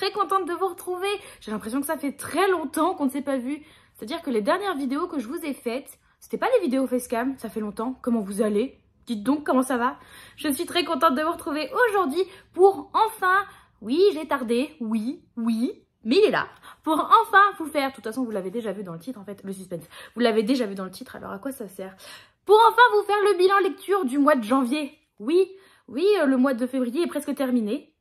très contente de vous retrouver. J'ai l'impression que ça fait très longtemps qu'on ne s'est pas vu. C'est-à-dire que les dernières vidéos que je vous ai faites, c'était pas des vidéos facecam, ça fait longtemps. Comment vous allez? Dites donc comment ça va? Je suis très contente de vous retrouver aujourd'hui pour enfin, oui j'ai tardé, oui, mais il est là. Pour enfin vous faire, de toute façon vous l'avez déjà vu dans le titre en fait, le suspense. Vous l'avez déjà vu dans le titre, alors à quoi ça sert? Pour enfin vous faire le bilan lecture du mois de janvier. Oui, le mois de février est presque terminé.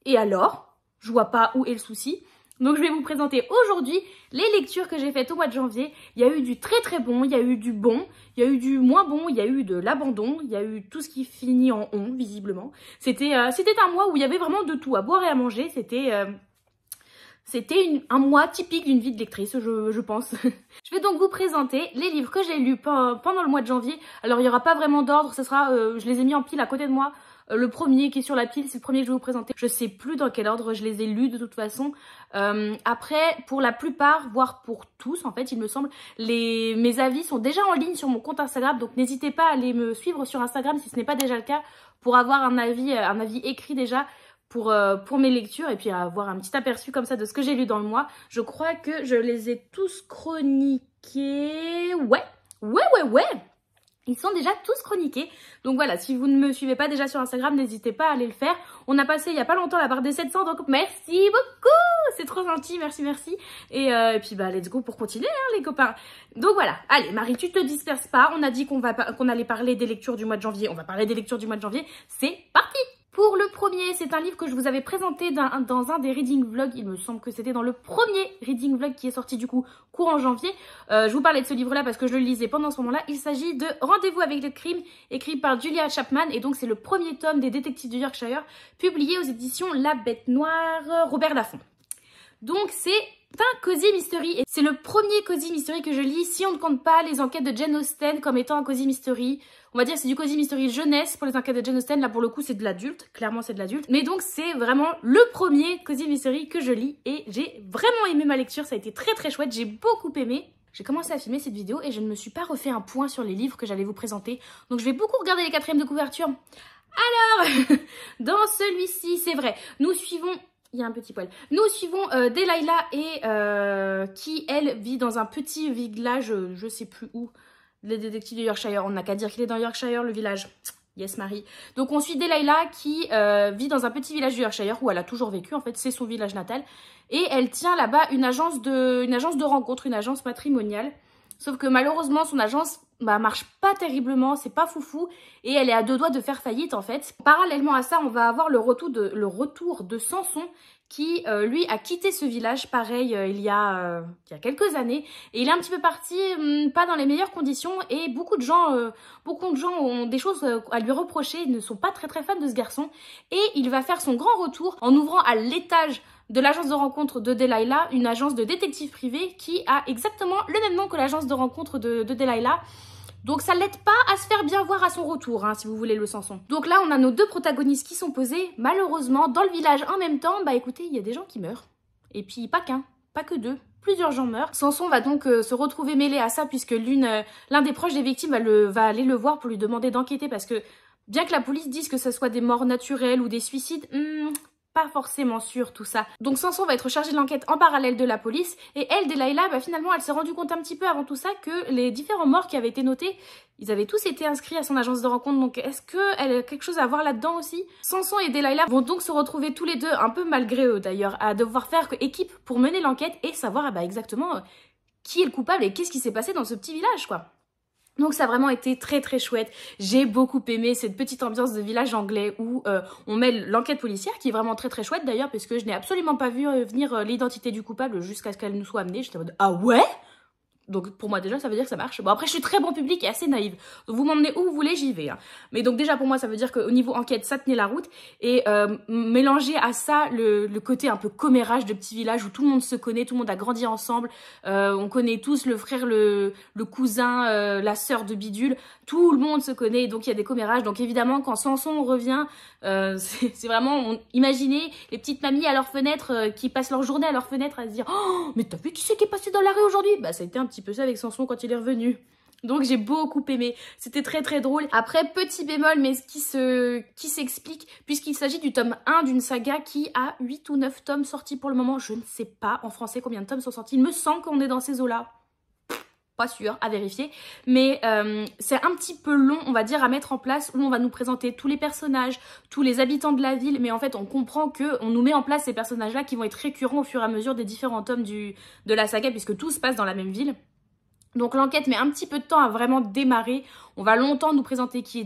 Et alors? Je vois pas où est le souci. Donc je vais vous présenter aujourd'hui les lectures que j'ai faites au mois de janvier. Il y a eu du très très bon, il y a eu du bon, il y a eu du moins bon, il y a eu de l'abandon, il y a eu tout ce qui finit en on visiblement. C'était un mois où il y avait vraiment de tout à boire et à manger. C'était un mois typique d'une vie de lectrice, je pense. Je vais donc vous présenter les livres que j'ai lus pendant le mois de janvier. Alors il n'y aura pas vraiment d'ordre, ce sera, je les ai mis en pile à côté de moi. Le premier qui est sur la pile, c'est le premier que je vais vous présenter. Je sais plus dans quel ordre je les ai lus de toute façon. Après, pour la plupart, voire pour tous en fait, il me semble, mes avis sont déjà en ligne sur mon compte Instagram. Donc n'hésitez pas à aller me suivre sur Instagram si ce n'est pas déjà le cas, pour avoir un avis écrit déjà pour mes lectures et puis avoir un petit aperçu comme ça de ce que j'ai lu dans le mois. Je crois que je les ai tous chroniqués. Ouais. Ils sont déjà tous chroniqués. Donc voilà, si vous ne me suivez pas déjà sur Instagram, n'hésitez pas à aller le faire. On a passé il n'y a pas longtemps la barre des 700, donc merci beaucoup. C'est trop gentil, merci. Et puis bah let's go pour continuer hein, les copains. Donc voilà, allez Marie, tu te disperses pas. On a dit qu'on allait parler des lectures du mois de janvier. On va parler des lectures du mois de janvier. C'est parti! Pour le premier, c'est un livre que je vous avais présenté dans un des reading vlogs. Il me semble que c'était dans le premier reading vlog qui est sorti du coup courant janvier. Je vous parlais de ce livre-là parce que je le lisais pendant ce moment-là. Il s'agit de Rendez-vous avec le crime, écrit par Julia Chapman. Et donc c'est le premier tome des Détectives du Yorkshire, publié aux éditions La Bête Noire, Robert Laffont. Donc c'est un cozy mystery et c'est le premier cozy mystery que je lis si on ne compte pas les enquêtes de Jane Austen comme étant un cozy mystery. On va dire c'est du cozy mystery jeunesse pour les enquêtes de Jane Austen. Là pour le coup c'est de l'adulte, clairement c'est de l'adulte. Mais donc c'est vraiment le premier cozy mystery que je lis et j'ai vraiment aimé ma lecture. Ça a été très très chouette, j'ai beaucoup aimé. J'ai commencé à filmer cette vidéo et je ne me suis pas refait un point sur les livres que j'allais vous présenter. Donc je vais beaucoup regarder les quatrièmes de couverture. Alors, dans celui-ci, c'est vrai, nous suivons... Il y a un petit poil. Nous suivons Delilah et qui, elle, vit dans un petit village, je sais plus où, les détectives de Yorkshire. On n'a qu'à dire qu'il est dans Yorkshire, le village. Yes, Marie. Donc, on suit Delilah qui vit dans un petit village du Yorkshire où elle a toujours vécu. En fait, c'est son village natal. Et elle tient là-bas une agence de rencontre, une agence matrimoniale. Sauf que malheureusement, son agence marche pas terriblement, c'est pas foufou. Et elle est à deux doigts de faire faillite en fait. Parallèlement à ça, on va avoir le retour de Samson qui, lui, a quitté ce village, pareil, il y a quelques années. Et il est un petit peu parti, pas dans les meilleures conditions. Et beaucoup de gens ont des choses à lui reprocher, ils ne sont pas très fans de ce garçon. Et il va faire son grand retour en ouvrant à l'étage de l'agence de rencontre de Delilah, une agence de détective privé qui a exactement le même nom que l'agence de rencontre de Delilah. Donc ça l'aide pas à se faire bien voir à son retour, hein, si vous voulez le Samson. Donc là, on a nos deux protagonistes qui sont posés. Malheureusement, dans le village en même temps, bah écoutez, il y a des gens qui meurent. Et puis pas qu'un, pas que deux. Plusieurs gens meurent. Samson va donc se retrouver mêlé à ça puisque l'un des proches des victimes va aller le voir pour lui demander d'enquêter parce que bien que la police dise que ce soit des morts naturelles ou des suicides, pas forcément sûr tout ça. Donc Samson va être chargé de l'enquête en parallèle de la police et elle, Delilah, finalement elle s'est rendue compte un petit peu avant tout ça que les différents morts qui avaient été notés, ils avaient tous été inscrits à son agence de rencontre. Donc est-ce qu'elle a quelque chose à voir là-dedans aussi? Samson et Delilah vont donc se retrouver tous les deux, un peu malgré eux d'ailleurs, à devoir faire équipe pour mener l'enquête et savoir exactement qui est le coupable et qu'est-ce qui s'est passé dans ce petit village quoi. Donc ça a vraiment été très chouette. J'ai beaucoup aimé cette petite ambiance de village anglais où on mêle l'enquête policière qui est vraiment très chouette d'ailleurs parce que je n'ai absolument pas vu venir l'identité du coupable jusqu'à ce qu'elle nous soit amenée. J'étais en mode ah ouais? Donc pour moi déjà ça veut dire que ça marche. Bon après je suis très bon public et assez naïve. Donc vous m'emmenez où vous voulez, j'y vais. Hein. Mais donc déjà pour moi ça veut dire qu'au niveau enquête ça tenait la route. Et mélanger à ça le côté un peu commérage de petit village où tout le monde se connaît, tout le monde a grandi ensemble. On connaît tous le frère, le cousin, la sœur de bidule. Tout le monde se connaît donc il y a des commérages. Donc évidemment quand Samson revient, c'est vraiment... imaginez les petites mamies à leur fenêtre qui passent leur journée à leur fenêtre à se dire « Oh mais t'as vu qui c'est qui est passé dans la rue aujourd'hui ?» Bah ça a été un petit peu ça avec Samson quand il est revenu. Donc j'ai beaucoup aimé, c'était très très drôle. Après, petit bémol, mais qui s'explique, puisqu'il s'agit du tome 1 d'une saga qui a 8 ou 9 tomes sortis pour le moment. Je ne sais pas en français combien de tomes sont sortis, il me semble qu'on est dans ces eaux-là. Pas sûr, à vérifier, mais c'est un petit peu long, on va dire, à mettre en place, où on va nous présenter tous les personnages, tous les habitants de la ville, mais en fait on comprend qu'on nous met en place ces personnages-là qui vont être récurrents au fur et à mesure des différents tomes de la saga, puisque tout se passe dans la même ville. Donc l'enquête met un petit peu de temps à vraiment démarrer. On va longtemps nous présenter qui est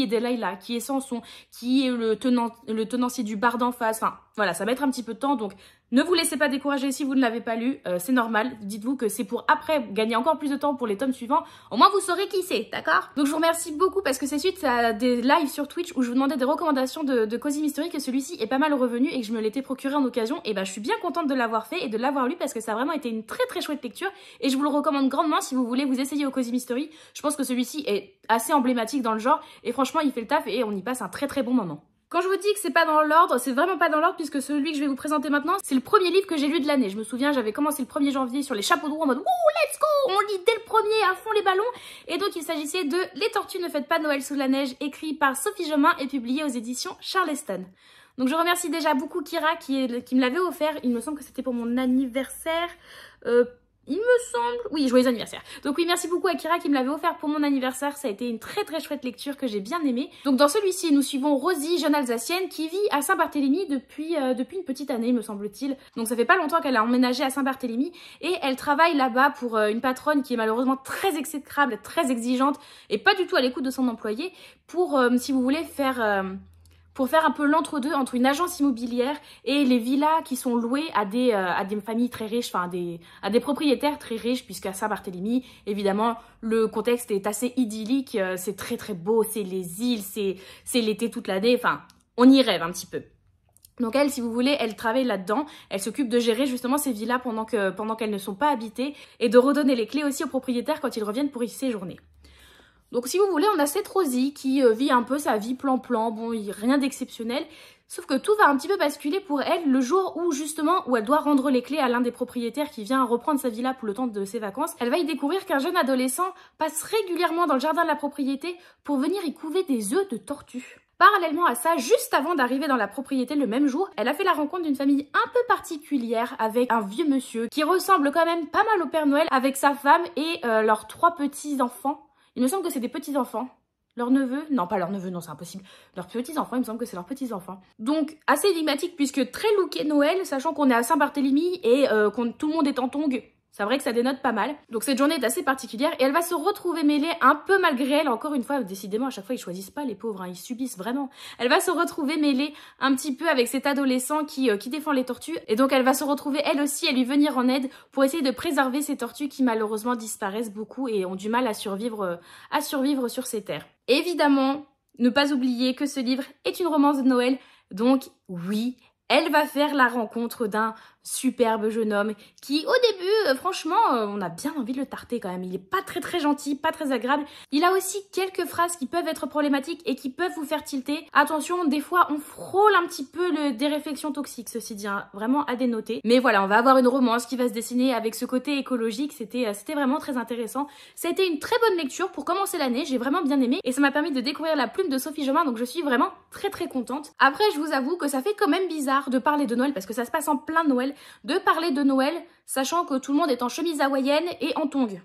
Delilah, qui est Samson, qui est le tenancier du bar d'en face. Enfin, voilà, ça va mettre un petit peu de temps. Donc, ne vous laissez pas décourager si vous ne l'avez pas lu. C'est normal. Dites-vous que c'est pour après gagner encore plus de temps pour les tomes suivants. Au moins, vous saurez qui c'est, d'accord? Donc, je vous remercie beaucoup parce que c'est suite à des lives sur Twitch où je vous demandais des recommandations de Cozy Mystery que celui-ci est pas mal revenu et que je me l'étais procuré en occasion. Et ben, je suis bien contente de l'avoir fait et de l'avoir lu parce que ça a vraiment été une très très chouette lecture. Et je vous le recommande grandement si vous voulez vous essayer au Cozy Mystery. Je pense que celui-ci est assez emblématique dans le genre et franchement il fait le taf et on y passe un très très bon moment. Quand je vous dis que c'est pas dans l'ordre, c'est vraiment pas dans l'ordre puisque celui que je vais vous présenter maintenant, c'est le premier livre que j'ai lu de l'année. Je me souviens, j'avais commencé le 1er janvier sur les chapeaux de roue en mode « Wouh, let's go !» On lit dès le premier, à fond les ballons. Et donc il s'agissait de « Les tortues ne fêtent pas Noël sous la neige » écrit par Sophie Jomain et publié aux éditions Charleston. Donc je remercie déjà beaucoup Kira qui me l'avait offert. Il me semble que c'était pour mon anniversaire. Il me semble... Oui, joyeux anniversaire. Donc oui, merci beaucoup à Kira qui me l'avait offert pour mon anniversaire. Ça a été une très très chouette lecture que j'ai bien aimée. Donc dans celui-ci, nous suivons Rosie, jeune Alsacienne, qui vit à Saint-Barthélemy depuis une petite année, me semble-t-il. Donc ça fait pas longtemps qu'elle a emménagé à Saint-Barthélemy. Et elle travaille là-bas pour une patronne qui est malheureusement très exécrable, très exigeante et pas du tout à l'écoute de son employé pour, si vous voulez, pour faire un peu l'entre-deux entre une agence immobilière et les villas qui sont louées à des familles très riches, enfin à des propriétaires très riches, puisqu'à Saint-Barthélemy, évidemment, le contexte est assez idyllique, c'est très très beau, c'est les îles, c'est l'été toute l'année, enfin, on y rêve un petit peu. Donc elle, si vous voulez, elle travaille là-dedans, elle s'occupe de gérer justement ces villas pendant qu'elles ne sont pas habitées et de redonner les clés aussi aux propriétaires quand ils reviennent pour y séjourner. Donc si vous voulez, on a cette Rosie qui vit un peu sa vie plan-plan, bon, rien d'exceptionnel, sauf que tout va un petit peu basculer pour elle le jour où justement, où elle doit rendre les clés à l'un des propriétaires qui vient reprendre sa villa pour le temps de ses vacances. Elle va y découvrir qu'un jeune adolescent passe régulièrement dans le jardin de la propriété pour venir y couver des œufs de tortue. Parallèlement à ça, juste avant d'arriver dans la propriété le même jour, elle a fait la rencontre d'une famille un peu particulière avec un vieux monsieur qui ressemble quand même pas mal au Père Noël avec sa femme et leurs 3 petits-enfants. Il me semble que c'est des petits-enfants. Leurs neveux? Non, pas leurs neveux, non, c'est impossible. Leurs petits-enfants, il me semble que c'est leurs petits-enfants. Donc, assez énigmatique puisque très looké Noël, sachant qu'on est à Saint-Barthélemy et que tout le monde est en tongs. C'est vrai que ça dénote pas mal. Donc cette journée est assez particulière et elle va se retrouver mêlée un peu malgré elle. Encore une fois, décidément, à chaque fois, ils choisissent pas les pauvres, hein, ils subissent vraiment. Elle va se retrouver mêlée un petit peu avec cet adolescent qui défend les tortues. Et donc elle va se retrouver elle aussi à lui venir en aide pour essayer de préserver ces tortues qui malheureusement disparaissent beaucoup et ont du mal à survivre sur ces terres. Évidemment, ne pas oublier que ce livre est une romance de Noël. Donc oui, elle va faire la rencontre d'un superbe jeune homme qui, au début, franchement, on a bien envie de le tarter quand même. Il est pas très très gentil, pas très agréable. Il a aussi quelques phrases qui peuvent être problématiques et qui peuvent vous faire tilter. Attention, des fois, on frôle un petit peu des réflexions toxiques, ceci dit, hein, vraiment à dénoter. Mais voilà, on va avoir une romance qui va se dessiner avec ce côté écologique. C'était vraiment très intéressant. Ça a été une très bonne lecture pour commencer l'année. J'ai vraiment bien aimé et ça m'a permis de découvrir la plume de Sophie Jomain, donc je suis vraiment très très contente. Après, je vous avoue que ça fait quand même bizarre de parler de Noël parce que ça se passe en plein Noël, de parler de Noël sachant que tout le monde est en chemise hawaïenne et en tongs.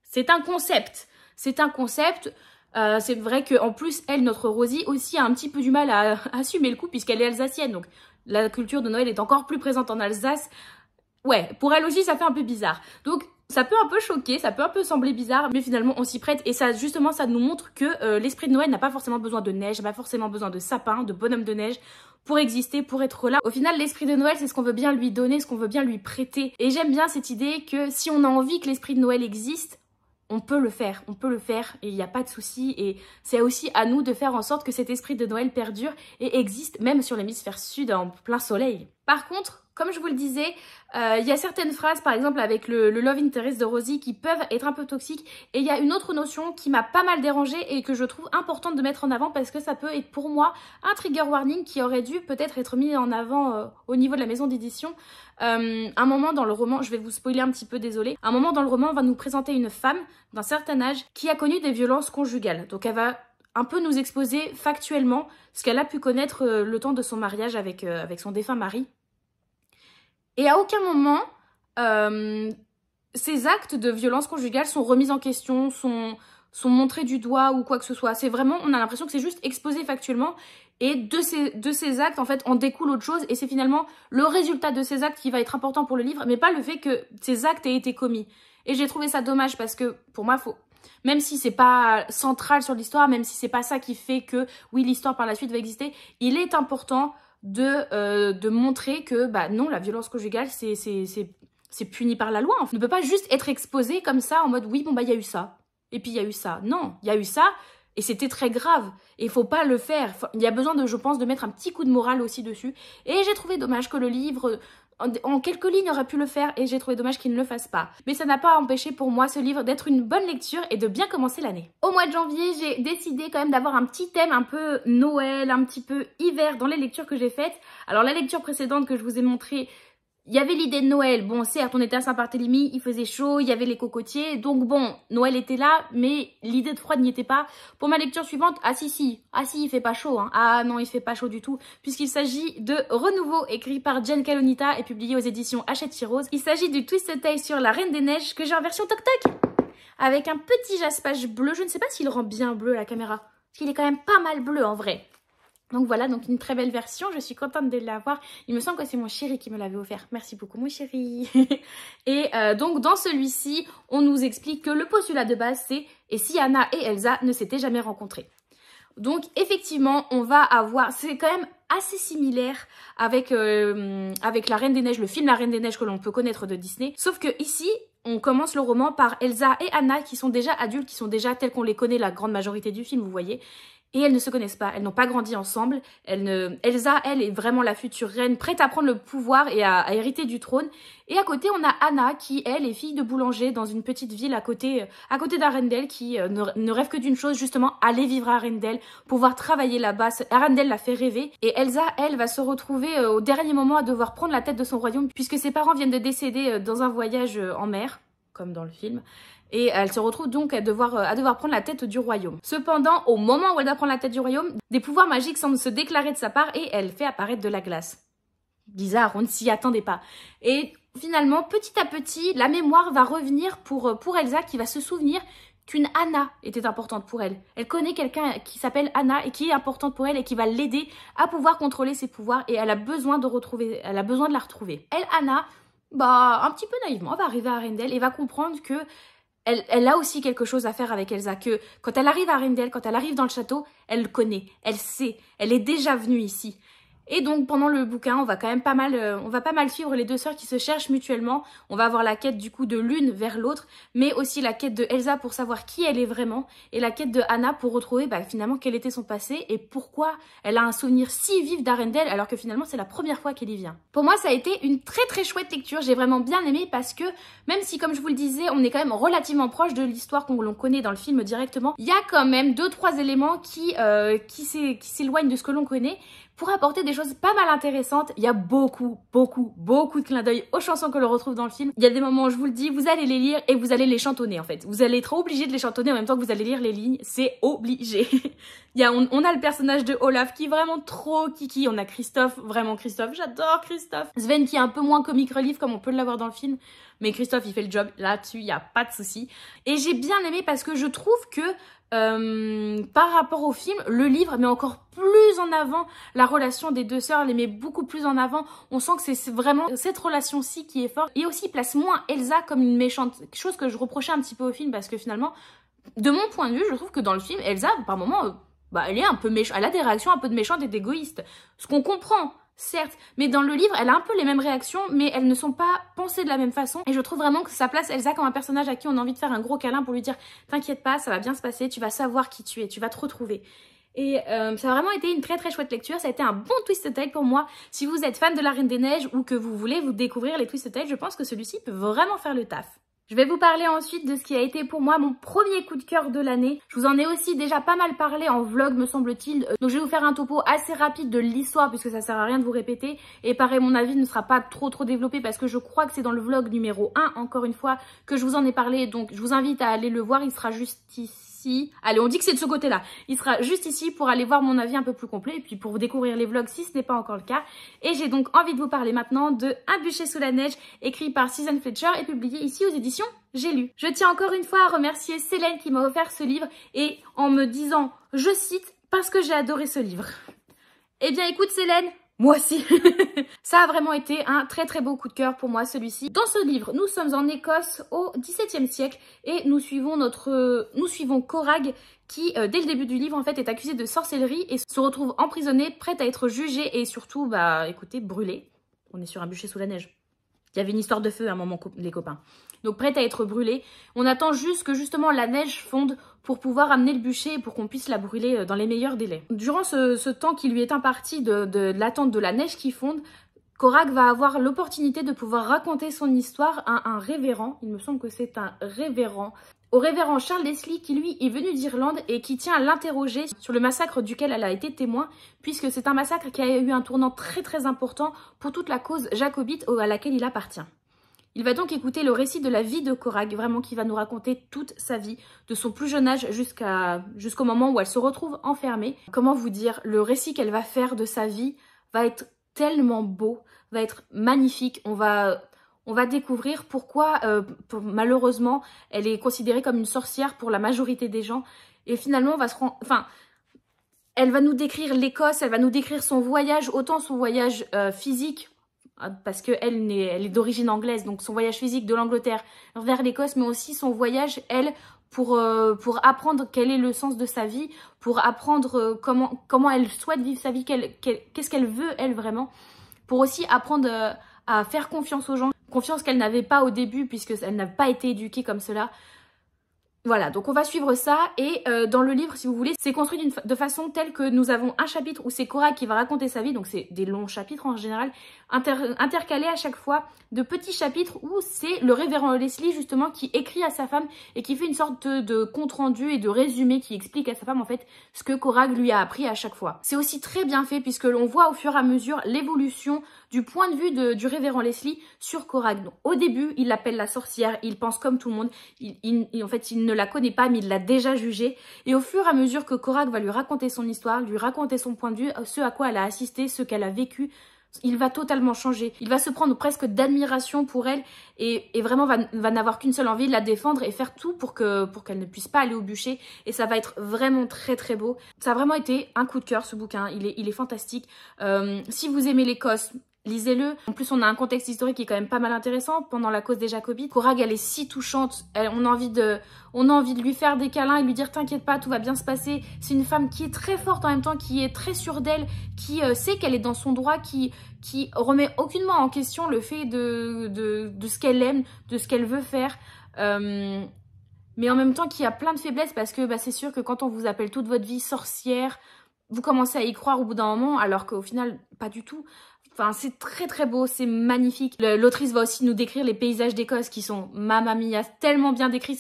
C'est un concept. C'est un concept. C'est vrai qu'en plus, elle, notre Rosie, aussi a un petit peu du mal à assumer le coup puisqu'elle est alsacienne. Donc la culture de Noël est encore plus présente en Alsace. Ouais, pour elle aussi, ça fait un peu bizarre. Donc ça peut un peu choquer, ça peut un peu sembler bizarre, mais finalement on s'y prête et ça justement ça nous montre que l'esprit de Noël n'a pas forcément besoin de neige, n'a pas forcément besoin de sapin, de bonhomme de neige pour exister, pour être là. Au final, l'esprit de Noël, c'est ce qu'on veut bien lui donner, ce qu'on veut bien lui prêter. Et j'aime bien cette idée que si on a envie que l'esprit de Noël existe, on peut le faire et il n'y a pas de souci. Et c'est aussi à nous de faire en sorte que cet esprit de Noël perdure et existe même sur l'hémisphère sud en plein soleil. Par contre, comme je vous le disais, il y a certaines phrases, par exemple avec le love interest de Rosie, qui peuvent être un peu toxiques. Et il y a une autre notion qui m'a pas mal dérangée et que je trouve importante de mettre en avant parce que ça peut être pour moi un trigger warning qui aurait dû peut-être être mis en avant au niveau de la maison d'édition. Un moment dans le roman, je vais vous spoiler un petit peu, désolée. Un moment dans le roman, on va nous présenter une femme d'un certain âge qui a connu des violences conjugales. Donc elle va un peu nous exposer factuellement ce qu'elle a pu connaître le temps de son mariage avec son défunt mari. Et à aucun moment, ces actes de violence conjugale sont remis en question, sont montrés du doigt ou quoi que ce soit. C'est vraiment, on a l'impression que c'est juste exposé factuellement. Et de ces actes, en fait, en découle autre chose. Et c'est finalement le résultat de ces actes qui va être important pour le livre, mais pas le fait que ces actes aient été commis. Et j'ai trouvé ça dommage parce que, pour moi, même si c'est pas central sur l'histoire, même si c'est pas ça qui fait que, oui, l'histoire par la suite va exister, il est important de montrer que, bah non, la violence conjugale, c'est puni par la loi. On ne peut pas juste être exposé comme ça, en mode, oui, bon, bah, il y a eu ça. Et puis, il y a eu ça. Non, il y a eu ça, et c'était très grave. Et il faut pas le faire. Il y a besoin, je pense, de mettre un petit coup de morale aussi dessus. Et j'ai trouvé dommage que le livre, en quelques lignes, aurait pu le faire, et j'ai trouvé dommage qu'il ne le fasse pas. Mais ça n'a pas empêché pour moi ce livre d'être une bonne lecture et de bien commencer l'année. Au mois de janvier, j'ai décidé quand même d'avoir un petit thème un peu Noël, un petit peu hiver dans les lectures que j'ai faites. Alors la lecture précédente que je vous ai montrée, il y avait l'idée de Noël. Bon, certes, on était à Saint-Barthélemy, il faisait chaud, il y avait les cocotiers. Donc bon, Noël était là, mais l'idée de froid n'y était pas. Pour ma lecture suivante, ah si, il fait pas chaud. Hein. Ah non, il fait pas chaud du tout. Puisqu'il s'agit de Renouveau, écrit par Jen Kalonita et publié aux éditions Hachette Rose. Il s'agit du Twisted Tale sur la Reine des Neiges que j'ai en version toc-toc. Avec un petit jaspage bleu. Je ne sais pas s'il rend bien bleu la caméra. Parce qu'il est quand même pas mal bleu en vrai. Donc voilà, donc une très belle version, je suis contente de l'avoir. Il me semble que c'est mon chéri qui me l'avait offert. Merci beaucoup mon chéri. Et donc dans celui-ci, on nous explique que le postulat de base c'est « Et si Anna et Elsa ne s'étaient jamais rencontrées ?» Donc effectivement, on va avoir... C'est quand même assez similaire avec La Reine des Neiges, le film La Reine des Neiges que l'on peut connaître de Disney. Sauf que ici, on commence le roman par Elsa et Anna qui sont déjà adultes, qui sont déjà telles qu'on les connaît la grande majorité du film, vous voyez. Et elles ne se connaissent pas, elles n'ont pas grandi ensemble. Elsa, elle, est vraiment la future reine, prête à prendre le pouvoir et à hériter du trône. Et à côté, on a Anna qui, elle, est fille de boulanger dans une petite ville à côté d'Arendelle, qui ne rêve que d'une chose, justement, aller vivre à Arendelle, pouvoir travailler là-bas. Arendelle la fait rêver. Et Elsa, elle, va se retrouver au dernier moment à devoir prendre la tête de son royaume, puisque ses parents viennent de décéder dans un voyage en mer, comme dans le film. Et elle se retrouve donc à devoir prendre la tête du royaume. Cependant, au moment où elle doit prendre la tête du royaume, des pouvoirs magiques semblent se déclarer de sa part et elle fait apparaître de la glace. Bizarre, on ne s'y attendait pas. Et finalement, petit à petit, la mémoire va revenir pour Elsa qui va se souvenir qu'une Anna était importante pour elle. Elle connaît quelqu'un qui s'appelle Anna et qui est importante pour elle et qui va l'aider à pouvoir contrôler ses pouvoirs et elle a besoin de la retrouver. Elle, Anna, bah un petit peu naïvement, va arriver à Arendelle et va comprendre que elle a aussi quelque chose à faire avec Elsa, que quand elle arrive à Arendelle, quand elle arrive dans le château, elle le connaît, elle sait, elle est déjà venue ici. Et donc pendant le bouquin, on va quand même pas mal suivre les deux sœurs qui se cherchent mutuellement. On va avoir la quête du coup de l'une vers l'autre, mais aussi la quête de Elsa pour savoir qui elle est vraiment, et la quête de Anna pour retrouver finalement quel était son passé et pourquoi elle a un souvenir si vif d'Arendelle alors que finalement c'est la première fois qu'elle y vient. Pour moi ça a été une très très chouette lecture, j'ai vraiment bien aimé parce que même si comme je vous le disais on est quand même relativement proche de l'histoire qu'on l'on connaît dans le film directement, il y a quand même 2-3 éléments qui s'éloignent de ce que l'on connaît pour apporter des choses pas mal intéressantes. Il y a beaucoup de clins d'œil aux chansons que l'on retrouve dans le film. Il y a des moments où je vous le dis, vous allez les lire et vous allez les chantonner en fait. Vous allez être obligé de les chantonner en même temps que vous allez lire les lignes, c'est obligé. On a le personnage de Olaf qui est vraiment trop kiki. On a Christophe, vraiment Christophe, j'adore Christophe. Sven qui est un peu moins comic relief comme on peut l'avoir dans le film. Mais Christophe il fait le job là-dessus, il n'y a pas de souci. Et j'ai bien aimé parce que je trouve que par rapport au film, le livre met encore plus en avant la relation des deux sœurs, les met beaucoup plus en avant. On sent que c'est vraiment cette relation-ci qui est forte. Et aussi, il place moins Elsa comme une méchante, chose que je reprochais un petit peu au film parce que finalement, de mon point de vue, je trouve que dans le film, Elsa, par moments, elle est un peu méchante, elle a des réactions un peu de méchante et d'égoïste. Ce qu'on comprend. Certes, mais dans le livre, elle a un peu les mêmes réactions, mais elles ne sont pas pensées de la même façon. Et je trouve vraiment que ça place Elsa comme un personnage à qui on a envie de faire un gros câlin pour lui dire « T'inquiète pas, ça va bien se passer, tu vas savoir qui tu es, tu vas te retrouver. » Et ça a vraiment été une très très chouette lecture, ça a été un bon Twisted Tale pour moi. Si vous êtes fan de la Reine des Neiges ou que vous voulez vous découvrir les Twisted Tale, je pense que celui-ci peut vraiment faire le taf. Je vais vous parler ensuite de ce qui a été pour moi mon premier coup de cœur de l'année. Je vous en ai aussi déjà pas mal parlé en vlog me semble-t-il. Donc je vais vous faire un topo assez rapide de l'histoire puisque ça sert à rien de vous répéter. Et pareil, mon avis ne sera pas trop développé parce que je crois que c'est dans le vlog numéro 1 encore une fois que je vous en ai parlé. Donc je vous invite à aller le voir, il sera juste ici. Allez, on dit que c'est de ce côté-là. Il sera juste ici pour aller voir mon avis un peu plus complet et puis pour vous découvrir les vlogs si ce n'est pas encore le cas. Et j'ai donc envie de vous parler maintenant de Un bûcher sous la neige, écrit par Susan Fletcher et publié ici aux éditions J'ai lu. Je tiens encore une fois à remercier Célène qui m'a offert ce livre et en me disant, je cite, parce que j'ai adoré ce livre. Eh bien écoute Célène, moi aussi. Ça a vraiment été un très très beau coup de cœur pour moi celui-ci. Dans ce livre, nous sommes en Écosse au XVIIe siècle et nous suivons Corag qui, dès le début du livre, en fait, est accusé de sorcellerie et se retrouve emprisonné, prête à être jugée et surtout, bah écoutez, brûlée. On est sur un bûcher sous la neige. Il y avait une histoire de feu à un moment, les copains. Donc prête à être brûlée. On attend juste que justement la neige fonde pour pouvoir amener le bûcher et pour qu'on puisse la brûler dans les meilleurs délais. Durant ce temps qui lui est imparti de l'attente de la neige qui fonde, Corag va avoir l'opportunité de pouvoir raconter son histoire à un révérend. Il me semble que c'est un révérend. Au révérend Charles Leslie qui lui est venu d'Irlande et qui tient à l'interroger sur le massacre duquel elle a été témoin puisque c'est un massacre qui a eu un tournant très très important pour toute la cause jacobite à laquelle il appartient. Il va donc écouter le récit de la vie de Corag, vraiment qui va nous raconter toute sa vie, de son plus jeune âge jusqu'au moment où elle se retrouve enfermée. Comment vous dire, le récit qu'elle va faire de sa vie va être tellement beau, va être magnifique. On va découvrir pourquoi, malheureusement, elle est considérée comme une sorcière pour la majorité des gens. Et finalement, elle va nous décrire l'Écosse, elle va nous décrire son voyage, autant son voyage physique, parce qu'elle est d'origine anglaise, donc son voyage physique de l'Angleterre vers l'Écosse, mais aussi son voyage, elle, pour apprendre quel est le sens de sa vie, pour apprendre comment elle souhaite vivre sa vie, qu'est-ce qu'elle veut, elle, vraiment, pour aussi apprendre à faire confiance aux gens, confiance qu'elle n'avait pas au début, puisqu'elle n'a pas été éduquée comme cela. Voilà, donc on va suivre ça et dans le livre, si vous voulez, c'est construit de façon telle que nous avons un chapitre où c'est Corag qui va raconter sa vie, donc c'est des longs chapitres en général, intercalés à chaque fois de petits chapitres où c'est le révérend Leslie justement qui écrit à sa femme et qui fait une sorte de compte-rendu et de résumé qui explique à sa femme en fait ce que Corag lui a appris à chaque fois. C'est aussi très bien fait puisque l'on voit au fur et à mesure l'évolution du point de vue du révérend Leslie sur Corag. Donc, au début, il l'appelle la sorcière, il pense comme tout le monde, en fait il ne la connaît pas mais il l'a déjà jugée et au fur et à mesure que Corag va lui raconter son histoire, lui raconter son point de vue, ce à quoi elle a assisté, ce qu'elle a vécu, il va totalement changer. Il va se prendre presque d'admiration pour elle et vraiment va n'avoir qu'une seule envie, de la défendre et faire tout pour qu'elle ne puisse pas aller au bûcher. Et ça va être vraiment très très beau. Ça a vraiment été un coup de cœur ce bouquin, il est fantastique. Si vous aimez l'Écosse, lisez-le. En plus, on a un contexte historique qui est quand même pas mal intéressant pendant la cause des Jacobites. Corag, elle est si touchante. On a envie de lui faire des câlins et lui dire t'inquiète pas, tout va bien se passer. C'est une femme qui est très forte en même temps, qui est très sûre d'elle, qui sait qu'elle est dans son droit, qui remet aucunement en question le fait de ce qu'elle aime, de ce qu'elle veut faire. Mais en même temps qui a plein de faiblesses parce que c'est sûr que quand on vous appelle toute votre vie sorcière, vous commencez à y croire au bout d'un moment alors qu'au final, pas du tout. Enfin, c'est très très beau, c'est magnifique. L'autrice va aussi nous décrire les paysages d'Écosse qui sont, mamma mia, tellement bien décrits.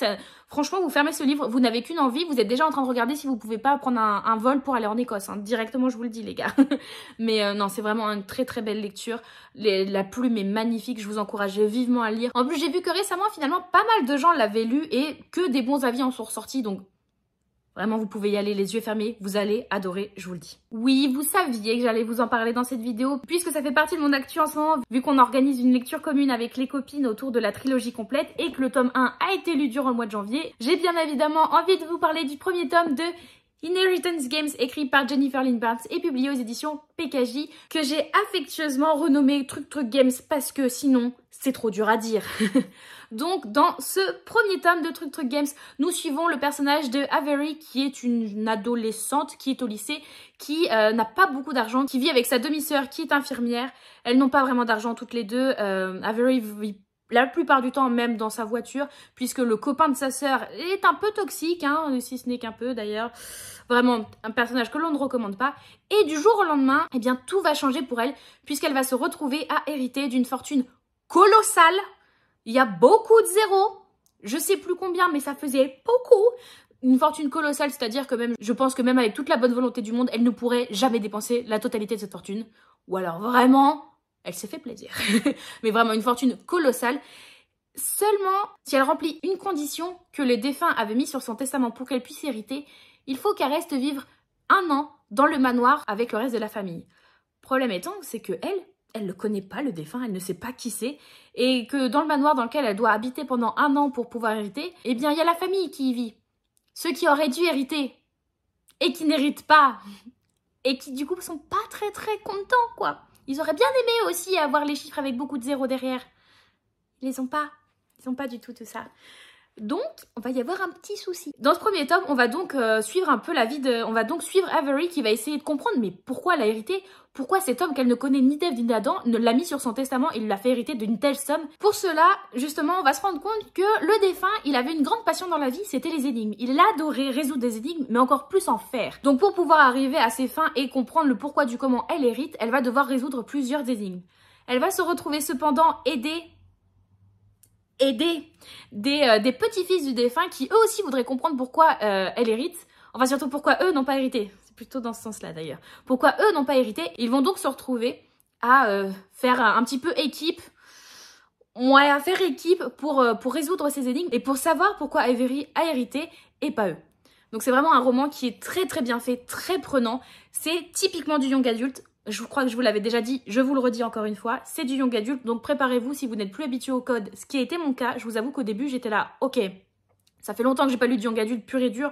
Franchement, vous fermez ce livre, vous n'avez qu'une envie, vous êtes déjà en train de regarder si vous pouvez pas prendre un vol pour aller en Écosse. Hein. Directement, je vous le dis les gars. Mais non, c'est vraiment une très très belle lecture. La plume est magnifique, je vous encourage vivement à lire. En plus, j'ai vu que récemment, finalement, pas mal de gens l'avaient lu et que des bons avis en sont ressortis, donc... Vraiment, vous pouvez y aller les yeux fermés, vous allez adorer, je vous le dis. Oui, vous saviez que j'allais vous en parler dans cette vidéo, puisque ça fait partie de mon actu en ce moment, vu qu'on organise une lecture commune avec les copines autour de la trilogie complète et que le tome 1 a été lu durant le mois de janvier. J'ai bien évidemment envie de vous parler du premier tome de Inheritance Games, écrit par Jennifer Lynn Barnes et publié aux éditions PKJ, que j'ai affectueusement renommé Truc Games parce que sinon, c'est trop dur à dire. Donc, dans ce premier tome de Truc Games, nous suivons le personnage de Avery, qui est une adolescente qui est au lycée, qui n'a pas beaucoup d'argent, qui vit avec sa demi-sœur qui est infirmière. Elles n'ont pas vraiment d'argent toutes les deux. Avery vit la plupart du temps même dans sa voiture, puisque le copain de sa sœur est un peu toxique, hein, si ce n'est qu'un peu d'ailleurs. Vraiment un personnage que l'on ne recommande pas. Et du jour au lendemain, eh bien tout va changer pour elle, puisqu'elle va se retrouver à hériter d'une fortune colossale. Il y a beaucoup de zéros. Je sais plus combien, mais ça faisait beaucoup. Une fortune colossale, c'est-à-dire que même, je pense que même avec toute la bonne volonté du monde, elle ne pourrait jamais dépenser la totalité de cette fortune. Ou alors vraiment... elle s'est fait plaisir. Mais vraiment une fortune colossale. Seulement, si elle remplit une condition que le défunt avait mis sur son testament pour qu'elle puisse hériter, il faut qu'elle reste vivre 1 an dans le manoir avec le reste de la famille. Problème étant, c'est que elle ne connaît pas le défunt, elle ne sait pas qui c'est, et que dans le manoir dans lequel elle doit habiter pendant 1 an pour pouvoir hériter, eh bien il y a la famille qui y vit. Ceux qui auraient dû hériter, et qui n'héritent pas, et qui du coup sont pas très contents quoi. Ils auraient bien aimé aussi avoir les chiffres avec beaucoup de zéros derrière. Ils les ont pas. Ils n'ont pas du tout ça. Donc, on va y avoir un petit souci. Dans ce premier tome, on va donc suivre un peu la vie de... on va donc suivre Avery qui va essayer de comprendre mais pourquoi elle a hérité, pourquoi cet homme qu'elle ne connaît ni d'Ève ni d'Adam ne l'a mis sur son testament et lui l'a fait hériter d'une telle somme. Pour cela, justement, on va se rendre compte que le défunt, il avait une grande passion dans la vie, c'était les énigmes. Il adorait résoudre des énigmes, mais encore plus en faire. Donc pour pouvoir arriver à ses fins et comprendre le pourquoi du comment elle hérite, elle va devoir résoudre plusieurs énigmes. Elle va se retrouver cependant aidée des petits-fils du défunt qui eux aussi voudraient comprendre pourquoi elle hérite. Enfin surtout pourquoi eux n'ont pas hérité. C'est plutôt dans ce sens-là d'ailleurs. Pourquoi eux n'ont pas hérité. Ils vont donc se retrouver à faire un petit peu équipe. Ouais, à faire équipe pour résoudre ces énigmes et pour savoir pourquoi Avery a hérité et pas eux. Donc c'est vraiment un roman qui est très bien fait, très prenant. C'est typiquement du young adulte. Je crois que je vous l'avais déjà dit, je vous le redis encore une fois, c'est du young adulte, donc préparez-vous si vous n'êtes plus habitué au code, ce qui a été mon cas. Je vous avoue qu'au début j'étais là, ok, ça fait longtemps que j'ai pas lu du young adulte pur et dur,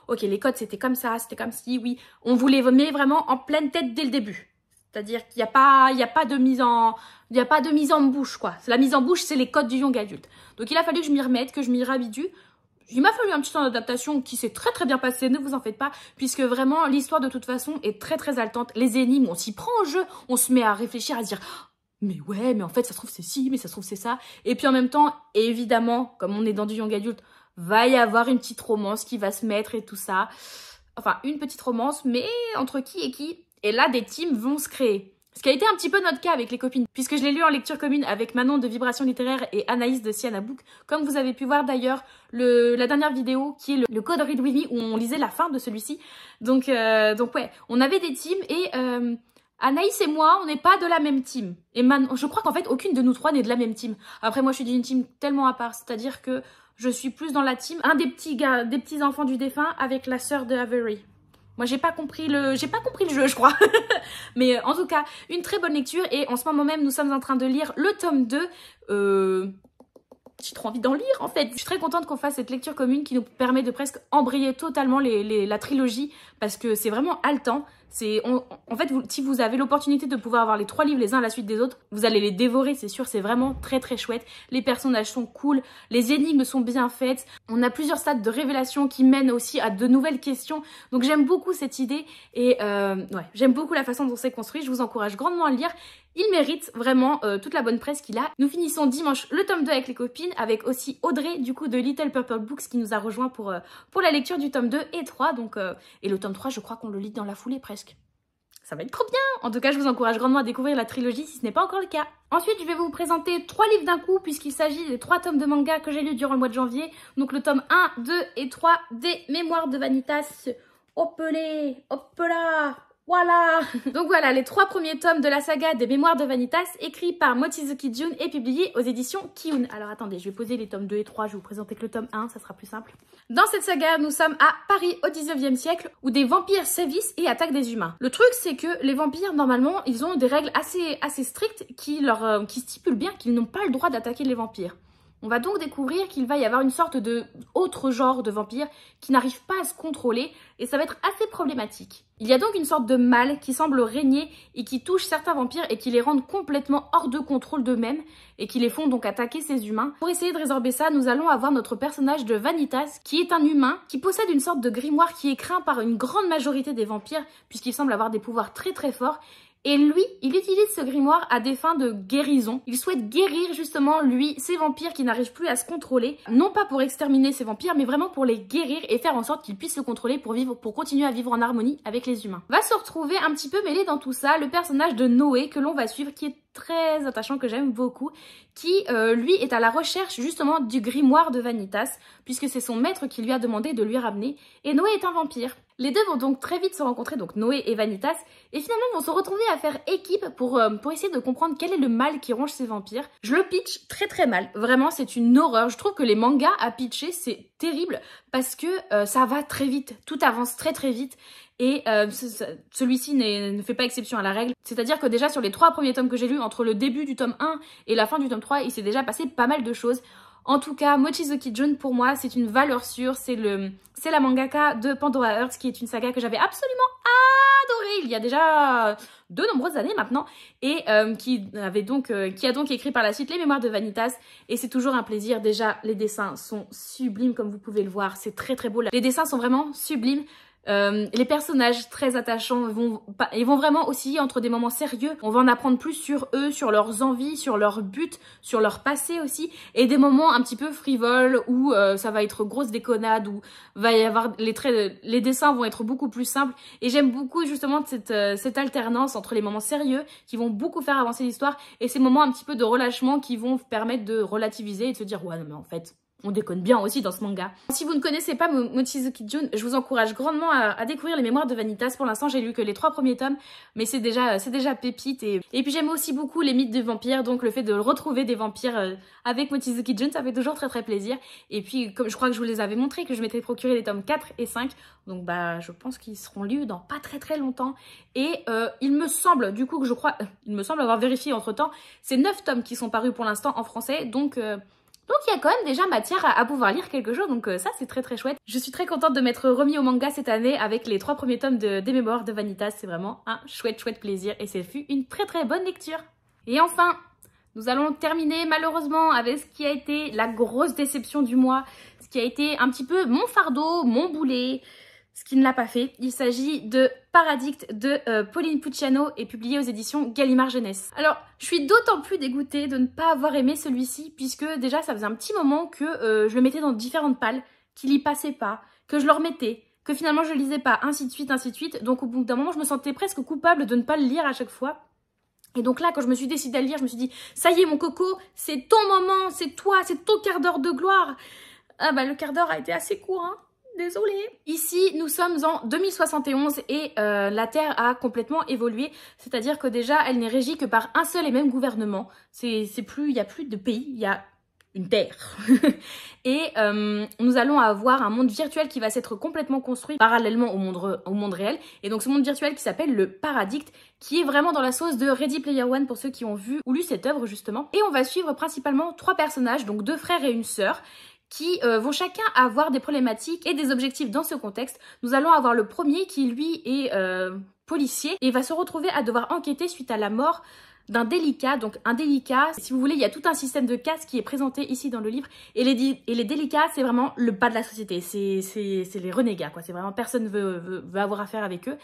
ok les codes c'était comme ça, c'était comme ci, oui, on vous les met vraiment en pleine tête dès le début. C'est-à-dire qu'il n'y a pas de mise en bouche quoi. La mise en bouche c'est les codes du young adulte. Donc il a fallu que je m'y remette, que je m'y réhabitue. Il m'a fallu un petit temps d'adaptation qui s'est très bien passé, ne vous en faites pas, puisque vraiment l'histoire de toute façon est très haletante. Les énigmes, on s'y prend au jeu, on se met à réfléchir, à se dire « mais ouais, mais en fait ça se trouve c'est ci, mais ça se trouve c'est ça ». Et puis en même temps, évidemment, comme on est dans du young adulte, va y avoir une petite romance qui va se mettre et tout ça. Enfin, une petite romance, mais entre qui et qui. Et là, des teams vont se créer. Ce qui a été un petit peu notre cas avec les copines, puisque je l'ai lu en lecture commune avec Manon de Vibration Littéraire et Anaïs de Siana Book. Comme vous avez pu voir d'ailleurs la dernière vidéo qui est le code Read With Me où on lisait la fin de celui-ci. Donc ouais, on avait des teams et Anaïs et moi, on n'est pas de la même team. Et je crois qu'en fait, aucune de nous trois n'est de la même team. Après, moi, je suis d'une team tellement à part, c'est-à-dire que je suis plus dans la team un des petits enfants du défunt avec la sœur de Avery. Moi, j'ai pas compris le jeu, je crois. Mais en tout cas, une très bonne lecture. Et en ce moment même, nous sommes en train de lire le tome 2. J'ai trop envie d'en lire, en fait. Je suis très contente qu'on fasse cette lecture commune qui nous permet de presque embrayer totalement la trilogie. Parce que c'est vraiment haletant. En fait, si vous avez l'opportunité de pouvoir avoir les 3 livres les uns à la suite des autres, vous allez les dévorer, c'est sûr, c'est vraiment très chouette. Les personnages sont cool, les énigmes sont bien faites, on a plusieurs stades de révélation qui mènent aussi à de nouvelles questions. Donc j'aime beaucoup cette idée et ouais, j'aime beaucoup la façon dont c'est construit, je vous encourage grandement à le lire. Il mérite vraiment toute la bonne presse qu'il a. Nous finissons dimanche le tome 2 avec les copines, avec aussi Audrey du coup de Little Purple Books qui nous a rejoint pour la lecture du tome 2 et 3. Donc, et le tome 3, je crois qu'on le lit dans la foulée presque. Ça va être trop bien! En tout cas, je vous encourage grandement à découvrir la trilogie si ce n'est pas encore le cas. Ensuite, je vais vous présenter 3 livres d'un coup puisqu'il s'agit des 3 tomes de manga que j'ai lus durant le mois de janvier. Donc le tome 1, 2 et 3 des Mémoires de Vanitas. Hopelé, hopla! Voilà. Donc voilà, les 3 premiers tomes de la saga des Mémoires de Vanitas, écrits par Mochizuki Jun et publiés aux éditions Kiun. Alors attendez, je vais poser les tomes 2 et 3, je vais vous présenter que le tome 1, ça sera plus simple. Dans cette saga, nous sommes à Paris au 19e siècle, où des vampires sévissent et attaquent des humains. Le truc, c'est que les vampires, normalement, ils ont des règles assez strictes qui stipulent bien qu'ils n'ont pas le droit d'attaquer les vampires. On va donc découvrir qu'il va y avoir une sorte de autre genre de vampire qui n'arrive pas à se contrôler et ça va être assez problématique. Il y a donc une sorte de mal qui semble régner et qui touche certains vampires et qui les rendent complètement hors de contrôle d'eux-mêmes et qui les font donc attaquer ces humains. Pour essayer de résorber ça, nous allons avoir notre personnage de Vanitas qui est un humain qui possède une sorte de grimoire qui est craint par une grande majorité des vampires puisqu'il semble avoir des pouvoirs très forts. Et lui, il utilise ce grimoire à des fins de guérison. Il souhaite guérir justement, lui, ces vampires qui n'arrivent plus à se contrôler. Non pas pour exterminer ces vampires, mais vraiment pour les guérir et faire en sorte qu'ils puissent se contrôler pour continuer à vivre en harmonie avec les humains. Va se retrouver un petit peu mêlé dans tout ça le personnage de Noé que l'on va suivre, qui est très attachant, que j'aime beaucoup, qui lui est à la recherche justement du grimoire de Vanitas, puisque c'est son maître qui lui a demandé de lui ramener, et Noé est un vampire. Les deux vont donc très vite se rencontrer, donc Noé et Vanitas, et finalement vont se retrouver à faire équipe pour essayer de comprendre quel est le mal qui ronge ces vampires. Je le pitch très très mal, vraiment c'est une horreur. Je trouve que les mangas à pitcher c'est terrible parce que ça va très vite, tout avance très très vite. Et celui-ci ne fait pas exception à la règle. C'est-à-dire que déjà sur les 3 premiers tomes que j'ai lus, entre le début du tome 1 et la fin du tome 3, il s'est déjà passé pas mal de choses. En tout cas, Mochizuki-jun, pour moi, c'est une valeur sûre. C'est la mangaka de Pandora Hearts, qui est une saga que j'avais absolument adorée il y a déjà de nombreuses années maintenant, et qui a donc écrit par la suite les Mémoires de Vanitas. Et c'est toujours un plaisir. Déjà, les dessins sont sublimes, comme vous pouvez le voir. C'est très très beau. Les dessins sont vraiment sublimes. Les personnages très attachants ils vont vraiment osciller entre des moments sérieux, on va en apprendre plus sur eux, sur leurs envies, sur leurs buts, sur leur passé aussi, et des moments un petit peu frivoles où ça va être grosse déconnade, où va y avoir les dessins vont être beaucoup plus simples, et j'aime beaucoup justement cette alternance entre les moments sérieux qui vont beaucoup faire avancer l'histoire et ces moments un petit peu de relâchement qui vont permettre de relativiser et de se dire ouais non mais en fait on déconne bien aussi dans ce manga. Si vous ne connaissez pas Mochizuki-jun, je vous encourage grandement à découvrir les Mémoires de Vanitas. Pour l'instant, j'ai lu que les 3 premiers tomes, mais c'est déjà pépite. Et puis j'aime aussi beaucoup les mythes des vampires, donc le fait de retrouver des vampires avec Mochizuki-jun, ça fait toujours très très plaisir. Et puis, comme je crois que je vous les avais montrés, que je m'étais procuré les tomes 4 et 5, donc bah je pense qu'ils seront lus dans pas très très longtemps. Et il me semble, du coup, il me semble avoir vérifié entre temps, c'est 9 tomes qui sont parus pour l'instant en français, donc il y a quand même déjà matière à pouvoir lire quelque chose, donc ça c'est très très chouette. Je suis très contente de m'être remis au manga cette année avec les 3 premiers tomes des Mémoires de Vanitas, c'est vraiment un chouette plaisir et ce fut une très très bonne lecture. Et enfin, nous allons terminer malheureusement avec ce qui a été la grosse déception du mois, ce qui a été un petit peu mon fardeau, mon boulet, ce qui ne l'a pas fait. Il s'agit de Paradict de Pauline Pucciano et publié aux éditions Gallimard Jeunesse. Alors, je suis d'autant plus dégoûtée de ne pas avoir aimé celui-ci, puisque déjà ça faisait un petit moment que je le mettais dans différentes palles, qu'il y passait pas, que je le remettais, que finalement je le lisais pas, ainsi de suite, ainsi de suite. Donc au bout d'un moment, je me sentais presque coupable de ne pas le lire à chaque fois. Et donc là, quand je me suis décidée à le lire, je me suis dit, ça y est mon coco, c'est ton moment, c'est toi, c'est ton quart d'heure de gloire. Ah bah le quart d'heure a été assez court, hein. Désolée. Ici, nous sommes en 2071 et la Terre a complètement évolué. C'est-à-dire que déjà, elle n'est régie que par un seul et même gouvernement. Il n'y a plus de pays, il y a une Terre. Et nous allons avoir un monde virtuel qui va s'être complètement construit parallèlement au monde réel. Et donc ce monde virtuel qui s'appelle le Paradict, qui est vraiment dans la sauce de Ready Player One pour ceux qui ont vu ou lu cette œuvre justement. Et on va suivre principalement 3 personnages, donc 2 frères et une sœur, qui vont chacun avoir des problématiques et des objectifs dans ce contexte. Nous allons avoir le premier qui, lui, est policier et va se retrouver à devoir enquêter suite à la mort d'un délicat. Donc un délicat, si vous voulez, il y a tout un système de caste qui est présenté ici dans le livre. Et les délicats, c'est vraiment le bas de la société. C'est les renégats, quoi. C'est vraiment personne veut avoir affaire avec eux.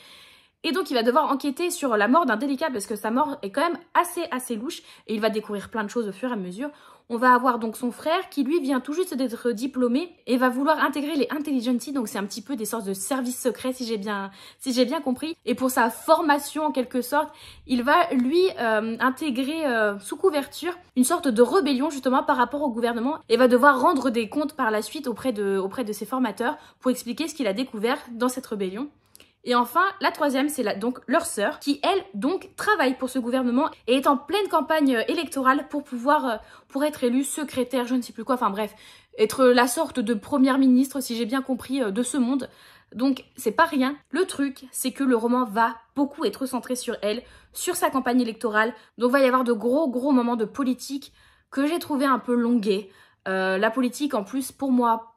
Et donc il va devoir enquêter sur la mort d'un délicat parce que sa mort est quand même assez louche et il va découvrir plein de choses au fur et à mesure. On va avoir donc son frère qui lui vient tout juste d'être diplômé et va vouloir intégrer les Intelligency, donc c'est un petit peu des sortes de services secrets si j'ai bien compris. Et pour sa formation en quelque sorte, il va lui intégrer sous couverture une sorte de rébellion justement par rapport au gouvernement et va devoir rendre des comptes par la suite auprès de ses formateurs pour expliquer ce qu'il a découvert dans cette rébellion. Et enfin, la troisième, c'est donc leur sœur, qui elle, donc, travaille pour ce gouvernement et est en pleine campagne électorale pour être élue secrétaire, je ne sais plus quoi, enfin bref, être la sorte de première ministre, si j'ai bien compris, de ce monde. Donc, c'est pas rien. Le truc, c'est que le roman va beaucoup être centré sur elle, sur sa campagne électorale, donc il va y avoir de gros moments de politique que j'ai trouvé un peu longués. La politique, en plus, pour moi,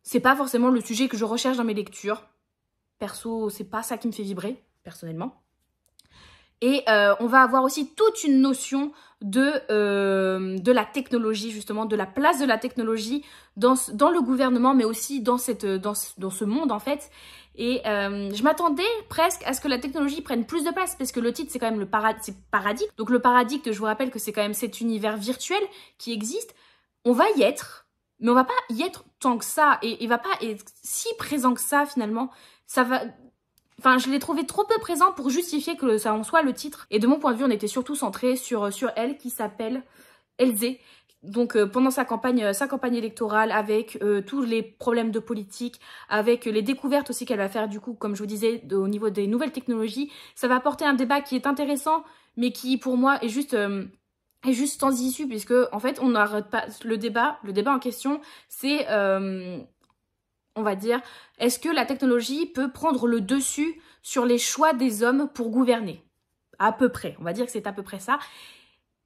c'est pas forcément le sujet que je recherche dans mes lectures. Perso, c'est pas ça qui me fait vibrer, personnellement. Et on va avoir aussi toute une notion de la technologie, justement, de la place de la technologie dans le gouvernement, mais aussi dans ce monde, en fait. Et je m'attendais presque à ce que la technologie prenne plus de place, parce que le titre c'est quand même le paradigme. Donc le paradigme, je vous rappelle que c'est quand même cet univers virtuel qui existe. On va y être, mais on va pas y être tant que ça, et il va pas être si présent que ça finalement. Ça va... Enfin, je l'ai trouvé trop peu présent pour justifier que ça en soit le titre. Et de mon point de vue, on était surtout centré sur elle, qui s'appelle Elzé. Donc pendant sa campagne électorale, avec tous les problèmes de politique, avec les découvertes aussi qu'elle va faire du coup, comme je vous disais, au niveau des nouvelles technologies, ça va apporter un débat qui est intéressant, mais qui pour moi est juste sans issue, puisque en fait on n'arrête pas le débat en question, c'est on va dire, est-ce que la technologie peut prendre le dessus sur les choix des hommes pour gouverner? À peu près, on va dire que c'est à peu près ça.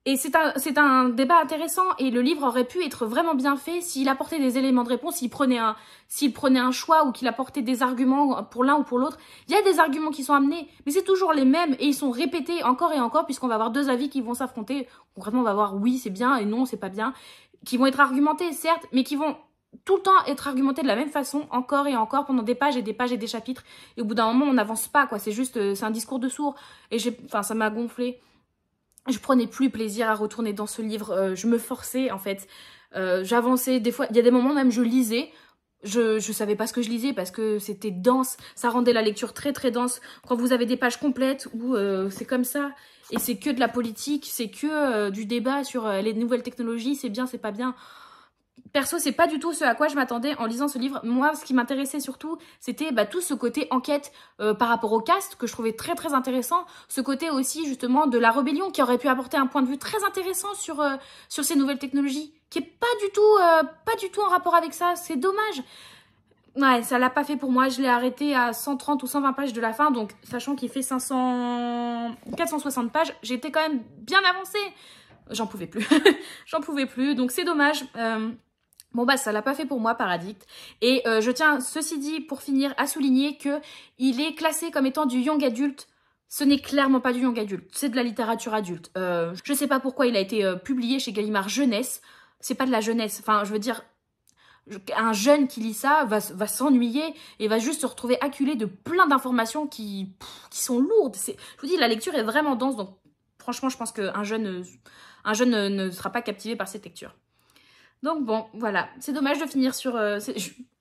Et c'est un débat intéressant, et le livre aurait pu être vraiment bien fait s'il apportait des éléments de réponse, s'il prenait un choix, ou qu'il apportait des arguments pour l'un ou pour l'autre. Il y a des arguments qui sont amenés, mais c'est toujours les mêmes, et ils sont répétés encore et encore, puisqu'on va avoir deux avis qui vont s'affronter. Concrètement, on va voir oui c'est bien et non c'est pas bien, qui vont être argumentés certes, mais qui vont tout le temps être argumentés de la même façon, encore et encore, pendant des pages et des pages et des chapitres. Et au bout d'un moment, on n'avance pas, quoi. C'est juste, c'est un discours de sourd. Et ça m'a gonflé. Je prenais plus plaisir à retourner dans ce livre, je me forçais en fait, j'avançais, des fois, il y a des moments même je lisais, je savais pas ce que je lisais parce que c'était dense, ça rendait la lecture très très dense. Quand vous avez des pages complètes où c'est comme ça, et c'est que de la politique, c'est que du débat sur les nouvelles technologies, c'est bien, c'est pas bien. Perso, c'est pas du tout ce à quoi je m'attendais en lisant ce livre. Moi, ce qui m'intéressait surtout, c'était tout ce côté enquête par rapport au cast, que je trouvais très très intéressant. Ce côté aussi, justement, de la rébellion, qui aurait pu apporter un point de vue très intéressant sur ces nouvelles technologies, qui est pas du tout en rapport avec ça. C'est dommage. Ouais, ça l'a pas fait pour moi. Je l'ai arrêté à 130 ou 120 pages de la fin, donc sachant qu'il fait 460 pages, j'étais quand même bien avancée. J'en pouvais plus. J'en pouvais plus, donc c'est dommage. Bon ça l'a pas fait pour moi, Paradigme. Et je tiens, ceci dit, pour finir, à souligner que il est classé comme étant du young adulte. Ce n'est clairement pas du young adulte, c'est de la littérature adulte. Je sais pas pourquoi il a été publié chez Gallimard Jeunesse. C'est pas de la jeunesse, enfin je veux dire, un jeune qui lit ça va s'ennuyer et va juste se retrouver acculé de plein d'informations qui sont lourdes. Je vous dis, la lecture est vraiment dense, donc franchement je pense qu'un jeune ne sera pas captivé par cette lecture. Donc bon, voilà, c'est dommage de finir sur...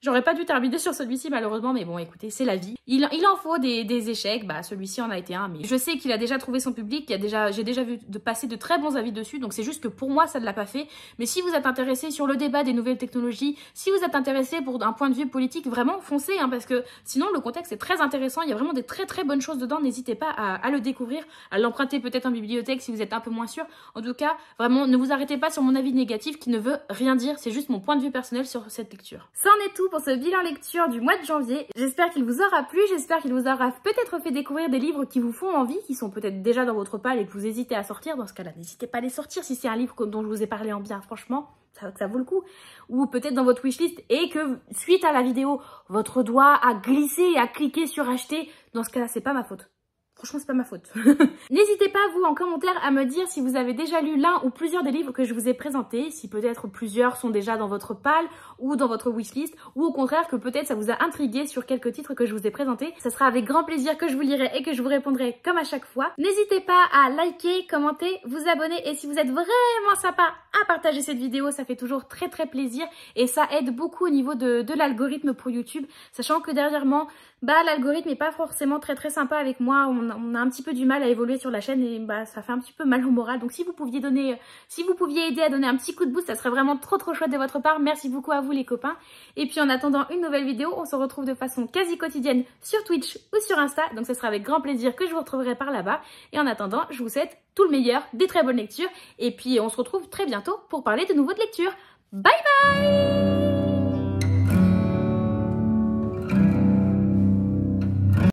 J'aurais pas dû terminer sur celui-ci malheureusement, mais bon, écoutez, c'est la vie. Il en faut des échecs, celui-ci en a été un, mais je sais qu'il a déjà trouvé son public, j'ai déjà vu passer de très bons avis dessus, donc c'est juste que pour moi, ça ne l'a pas fait. Mais si vous êtes intéressé sur le débat des nouvelles technologies, si vous êtes intéressé pour un point de vue politique, vraiment foncez, parce que sinon le contexte est très intéressant, il y a vraiment des très très bonnes choses dedans, n'hésitez pas à le découvrir, à l'emprunter peut-être en bibliothèque si vous êtes un peu moins sûr. En tout cas, vraiment, ne vous arrêtez pas sur mon avis négatif qui ne veut rien dire, c'est juste mon point de vue personnel sur cette lecture. Ça en est tout pour ce bilan lecture du mois de janvier. J'espère qu'il vous aura plu, j'espère qu'il vous aura peut-être fait découvrir des livres qui vous font envie, qui sont peut-être déjà dans votre palle et que vous hésitez à sortir. Dans ce cas-là, n'hésitez pas à les sortir si c'est un livre dont je vous ai parlé en bien, franchement, ça vaut le coup. Ou peut-être dans votre wishlist et que suite à la vidéo, votre doigt a glissé et a cliqué sur acheter. Dans ce cas-là, c'est pas ma faute. Franchement, c'est pas ma faute. N'hésitez pas, vous, en commentaire, à me dire si vous avez déjà lu l'un ou plusieurs des livres que je vous ai présentés, si peut-être plusieurs sont déjà dans votre palle ou dans votre wishlist, ou au contraire que peut-être ça vous a intrigué sur quelques titres que je vous ai présentés. Ça sera avec grand plaisir que je vous lirai et que je vous répondrai comme à chaque fois. N'hésitez pas à liker, commenter, vous abonner, et si vous êtes vraiment sympa, à partager cette vidéo, ça fait toujours très très plaisir et ça aide beaucoup au niveau de l'algorithme pour YouTube, sachant que dernièrement, l'algorithme n'est pas forcément très très sympa avec moi, on a un petit peu du mal à évoluer sur la chaîne et ça fait un petit peu mal au moral. Donc si vous pouviez aider à donner un petit coup de boost, ça serait vraiment trop chouette de votre part. Merci beaucoup à vous les copains. Et puis en attendant une nouvelle vidéo, on se retrouve de façon quasi quotidienne sur Twitch ou sur Insta. Donc ce sera avec grand plaisir que je vous retrouverai par là-bas. Et en attendant, je vous souhaite tout le meilleur, des très bonnes lectures. Et puis on se retrouve très bientôt pour parler de nouveau de lecture. Bye bye!